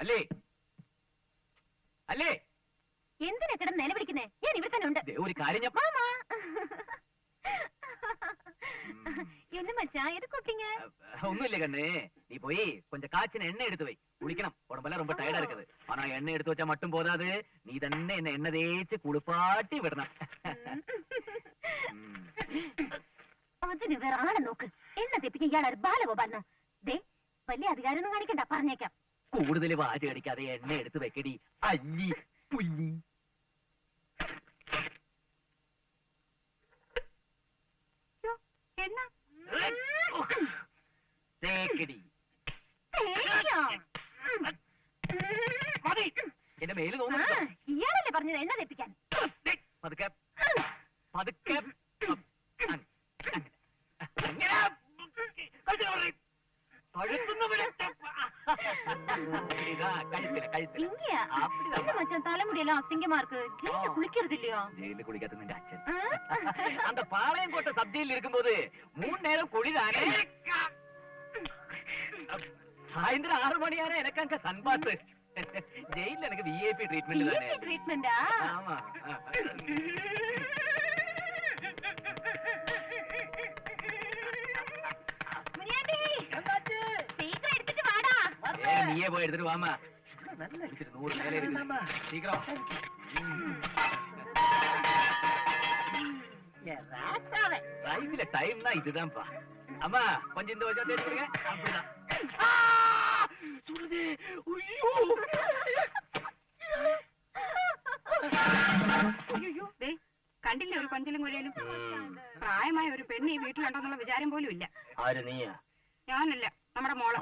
അല്ലേ അല്ലേ എന്തിനാ കിടന്ന് നിലവിളിക്കുന്നേ? ഞാൻ ഇവിടെ തന്നെ ഉണ്ട്. ഒരു കാര്യം என்ன மச்சான் எது கூப்பிட்டீங்க? ஒண்ணும் இல்ல கண்ணு, நீ போய் கொஞ்சம் காய்ச்சின எண்ணெய் எடுத்து வை, குளிக்கணும். உடம்பெல்லாம் ரொம்ப டயர்டா இருக்குது. ஆனா எண்ணெய் எடுத்து வச்சா மட்டும் போதாது, நீ തന്നെ என்ன எண்ணெய் தேய்ச்சி குளிப்பாட்டி விடணும். അതിന് വേറെ ആളെ നോക്ക്. എണ്ണ തെപ്പിക്കാൻ ഇയാളൊരു ബാലഗോപാലനോ? ദേ വലിയ അധികാരമൊന്നും കാണിക്കണ്ട, പറഞ്ഞേക്കാം. കൂടുതൽ വാച കടിക്കാതെ എണ്ണ എടുത്ത് വെക്കടി അല്ലി പുല്ലി. എന്റെ മേല് തോന്നുന്നു. ഇയാളല്ലേ പറഞ്ഞത് എണ്ണ തെപ്പിക്കാൻ? പതുക്കെ പതുക്കെ தலைமுடியெல்லாம் அசிங்கமா இருக்கு. ஜெயில குளிக்கிறது இல்லையா? ஜெயில குளிக்காத നിന്റെ അച്ഛൻ அந்த பாளையங்கோட்டை சப்ஜியில் இருக்கும்போது 3 நேரம் குளிதானே. சாயந்தரம் 6 மணி ஆனா எனக்கு அங்க சன்பாத்து. ஜெயில எனக்கு விஐபி ட்ரீட்மெண்ட் தானே. ட்ரீட்மெண்டா? ஆமா. நீயே போய் எடுத்துட்டு வாமா. 100 மேல இருக்கு. சீக்கிரம். லைஃப்ல டைம்னா இதுதான்ப்பா. அம்மா கொஞ்சம் இந்த வச்சா தேடிடுங்க. அப்படிதான். சுடுது. ஐயோ. അയ്യോ ദേ കണ്ടില്ലേ ഒരു കൊഞ്ചലും കൊലയിലും. പ്രായമായ ഒരു പെണ്ണ് ഈ വീട്ടിലുണ്ടെന്നുള്ള വിചാരം പോലും ഇല്ല. ആര് നീയാ? ഞാനല്ല, നമ്മുടെ മോള്.